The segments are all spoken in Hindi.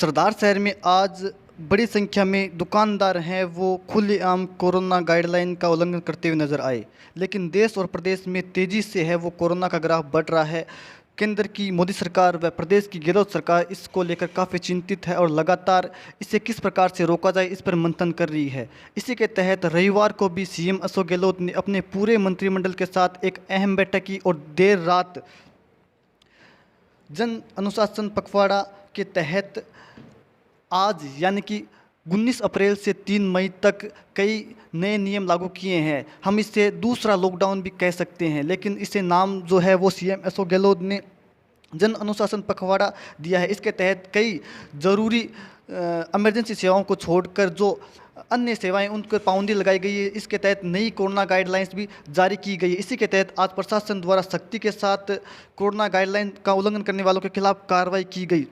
सरदार शहर में आज बड़ी संख्या में दुकानदार हैं वो खुलेआम कोरोना गाइडलाइन का उल्लंघन करते हुए नजर आए। लेकिन देश और प्रदेश में तेज़ी से है वो कोरोना का ग्राफ बढ़ रहा है। केंद्र की मोदी सरकार व प्रदेश की गहलोत सरकार इसको लेकर काफ़ी चिंतित है और लगातार इसे किस प्रकार से रोका जाए इस पर मंथन कर रही है। इसी के तहत रविवार को भी सीएम अशोक गहलोत ने अपने पूरे मंत्रिमंडल के साथ एक अहम बैठक की और देर रात जन अनुशासन पखवाड़ा के तहत आज यानी कि 19 अप्रैल से 3 मई तक कई नए नियम लागू किए हैं। हम इसे दूसरा लॉकडाउन भी कह सकते हैं, लेकिन इसे नाम जो है वो सीएम अशोक गहलोत ने जन अनुशासन पखवाड़ा दिया है। इसके तहत कई ज़रूरी इमरजेंसी सेवाओं को छोड़कर जो अन्य सेवाएं उन पर पाबंदी लगाई गई है। इसके तहत नई कोरोना गाइडलाइंस भी जारी की गई है। इसी के तहत आज प्रशासन द्वारा सख्ती के साथ कोरोना गाइडलाइन का उल्लंघन करने वालों के खिलाफ कार्रवाई की गई।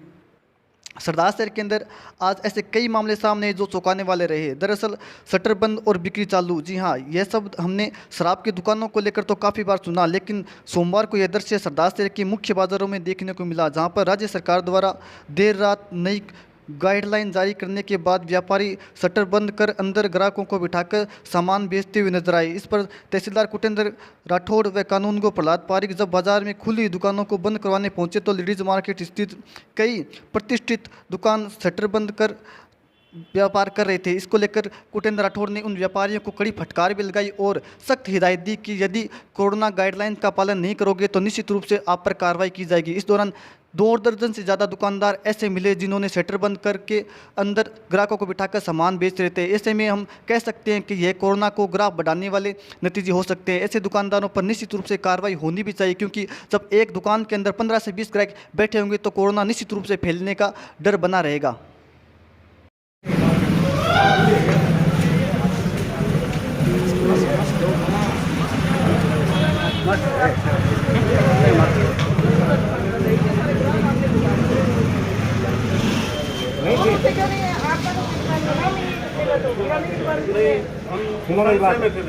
सरदार शहर के अंदर आज ऐसे कई मामले सामने जो चौंकाने वाले रहे। दरअसल शटर बंद और बिक्री चालू, जी हाँ, यह सब हमने शराब की दुकानों को लेकर तो काफ़ी बार सुना, लेकिन सोमवार को यह दृश्य सरदार शहर के मुख्य बाज़ारों में देखने को मिला, जहाँ पर राज्य सरकार द्वारा देर रात नई गाइडलाइन जारी करने के बाद व्यापारी शटर बंद कर अंदर ग्राहकों को बिठाकर सामान बेचते हुए नजर आए। इस पर तहसीलदार कुटेंद्र राठौड़ व कानूनगो प्रहलाद पारिक जब बाजार में खुली दुकानों को बंद करवाने पहुंचे तो लेडीज मार्केट स्थित कई प्रतिष्ठित दुकान शटर बंद कर व्यापार कर रहे थे। इसको लेकर कुटेंद्र राठौड़ ने उन व्यापारियों को कड़ी फटकार भी लगाई और सख्त हिदायत दी कि यदि कोरोना गाइडलाइन का पालन नहीं करोगे तो निश्चित रूप से आप पर कार्रवाई की जाएगी। इस दौरान 2 दर्जन से ज़्यादा दुकानदार ऐसे मिले जिन्होंने शटर बंद करके अंदर ग्राहकों को बिठाकर सामान बेच रहे थे। ऐसे में हम कह सकते हैं कि यह कोरोना को ग्राफ बढ़ाने वाले नतीजे हो सकते हैं। ऐसे दुकानदारों पर निश्चित रूप से कार्रवाई होनी भी चाहिए, क्योंकि जब एक दुकान के अंदर 15 से 20 ग्राहक बैठे होंगे तो कोरोना निश्चित रूप से फैलने का डर बना रहेगा।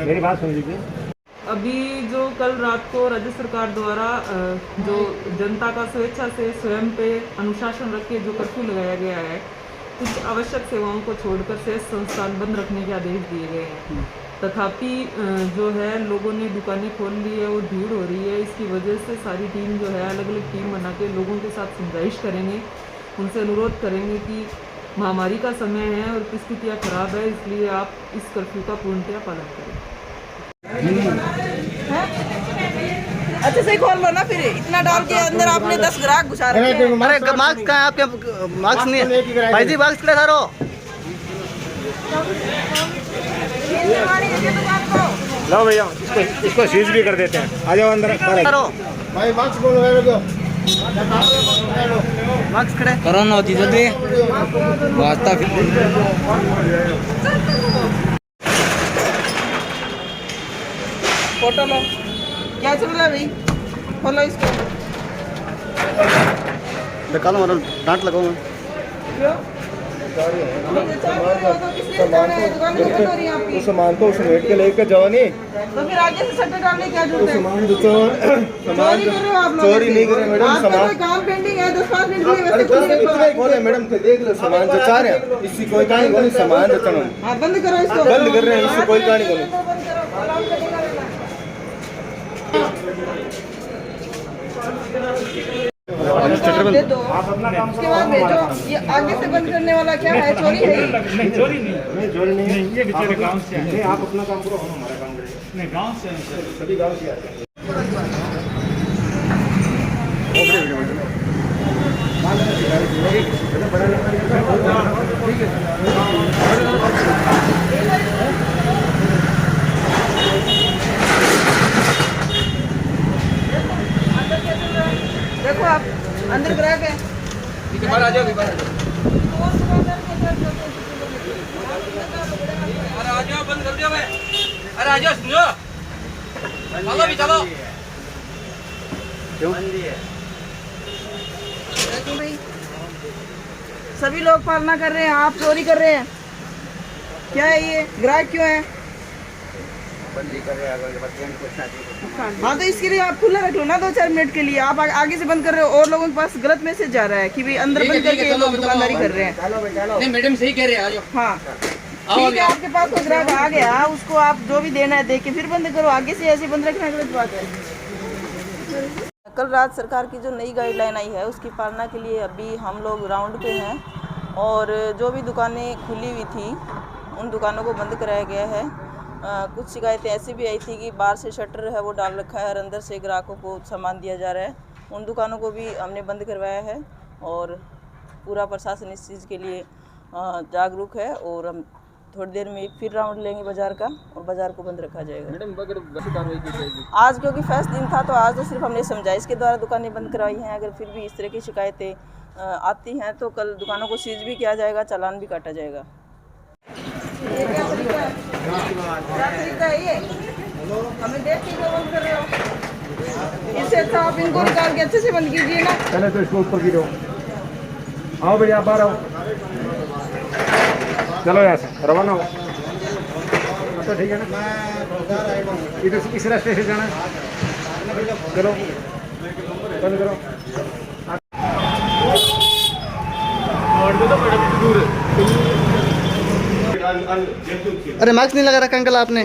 मेरी बात सुन लीजिए। अभी जो कल रात को राज्य सरकार द्वारा जो जनता का स्वेच्छा से स्वयं पे अनुशासन रख के जो कर्फ्यू लगाया गया है, कुछ आवश्यक सेवाओं को छोड़कर शेष संस्थान बंद रखने के आदेश दिए गए हैं। तथापि जो है लोगों ने दुकानें खोल ली है और भीड़ हो रही है। इसकी वजह से सारी टीम जो है अलग अलग टीम बना के लोगों के साथ समझाइश करेंगे, उनसे अनुरोध करेंगे कि महामारी का समय है और स्थितियाँ खराब है, इसलिए आप इस कर्फ्यू का पूर्णतया पालन करें। अच्छे से खोल लो ना, फिर इतना डाल के अंदर आपने 10 ग्राहक घुसा रखे हैं। अरे मास्क कहाँ है आपके? मास्क नहीं है भाई जी, मास्क ले सारो। लो भैया, इसको सीज भी कर देते हैं। आ जाओ अंदर भाई, मास्क बोलो, मास्क खड़े कोरोना होती जल्दी वास्ता फोटो लो। क्या चल रहा है भाई? खोलो इसको। निकालो, मारो, डांट लगाऊंगा। क्यों? सामान तो उसमें बैठ के लेकर जाओ नहीं, तो फिर आगे से शटर डालने क्या जरूरत है? सामान तो चोरी नहीं कर रहे मैडम। सामान काम पेंडिंग है, 10-5 मिनट के लिए अरे इतना ही खोले मैडम, देख लो सामान जो चाह रहे हैं, इसकी कोई कहानी नहीं। सामान जो हाँ, बंद करो इसको। बंद कर रहे हैं, इससे कोई कहानी नहीं। दे दो, उसके बाद भेजो। ये आगे से बंद करने वाला क्या है? चोरी है? नहीं, चोरी नहीं, ये बेचारे गांव से आए हैं। आप अपना काम करो, हम हमारा काम करेंगे। नहीं, गांव से आए हैं, सभी गांव से आते हैं। देखो आप अंदर ग्राहक है। बाहर आ जाओ, बाहर आ जाओ, अरे आ जाओ, बंद कर दिया मैं। अरे आ जाओ, सुनो, चलो भी चलो। क्यों? भाई सभी लोग पालना कर रहे हैं, आप चोरी कर रहे हैं। क्या है ये? ग्राहक क्यों है? हाँ तो इसके लिए आप खुला रख लो ना 2-4 मिनट के लिए। आप आगे से बंद कर रहे हो और लोगों के पास गलत मैसेज जा रहा है कि भाई अंदर बंद करके ये लोग दुकानदारी कर रहे हैं। नहीं मैडम सही कह रहे हैं, आ जाओ। हाँ ठीक है, आपके पास कोई ग्राहक आ गया, उसको आप जो भी देना है दे के फिर बंद करो। आगे से ऐसे बंद रखना गलत बात है। कल रात सरकार की जो नई गाइडलाइन आई है उसकी पालना के लिए अभी हम लोग राउंड पे हैं और जो भी दुकानें खुली हुई थी उन दुकानों को बंद कराया गया है। कुछ शिकायतें ऐसी भी आई थी कि बाहर से शटर है वो डाल रखा है और अंदर से ग्राहकों को सामान दिया जा रहा है। उन दुकानों को भी हमने बंद करवाया है और पूरा प्रशासन इस चीज़ के लिए जागरूक है और हम थोड़ी देर में फिर राउंड लेंगे बाज़ार का और बाज़ार को बंद रखा जाएगा। मैडम अगर वैसी कार्रवाई की जाएगी आज क्योंकि फर्स्ट दिन था तो आज तो सिर्फ हमने समझा, इसके द्वारा दुकानें बंद करवाई हैं। अगर फिर भी इस तरह की शिकायतें आती हैं तो कल दुकानों को सीज भी किया जाएगा, चालान भी काटा जाएगा। ये क्या तरीका है ये? हमें देख के क्यों बंद कर रहे हो? इससे अच्छा आप इनको निकाल के अच्छे से बंद कीजिए ना। पहले तो इसको ऊपर गिरो। आओ भैया आप बाहर आओ, चलो यहाँ से रवाना हो। तो ठीक है ना, इधर इस रास्ते से जाना है। चलो बंद करो। अरे मास्क नहीं लगा रखा अंकल आपने।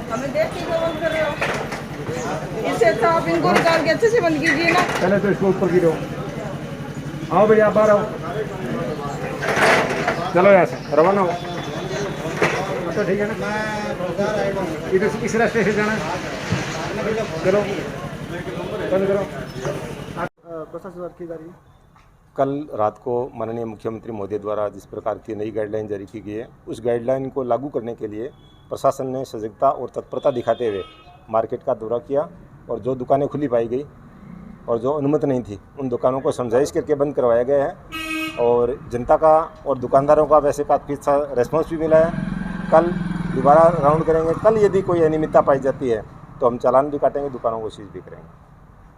हमें देख के क्यों बंद कर रहे हो? इससे अच्छा आप इनको निकाल के अच्छे से बंद कीजिए ना। पहले तो इसको ऊपर गिरो। आओ भैया आप बाहर आओ, चलो यहाँ से रवाना हो। तो ठीक है ना, इधर इस रास्ते से जाना है। चलो बंद करो। कल रात को माननीय मुख्यमंत्री महोदय द्वारा जिस प्रकार की नई गाइडलाइन जारी की गई है, उस गाइडलाइन को लागू करने के लिए प्रशासन ने सजगता और तत्परता दिखाते हुए मार्केट का दौरा किया और जो दुकानें खुली पाई गई और जो अनुमति नहीं थी उन दुकानों को समझाइश करके बंद करवाया गया है और जनता का और दुकानदारों का वैसे काफ़ी अच्छा रेस्पॉन्स भी मिला है। कल दोबारा राउंड करेंगे। कल यदि कोई अनियमितता पाई जाती है तो हम चालान भी काटेंगे, दुकानों को सीज भी करेंगे।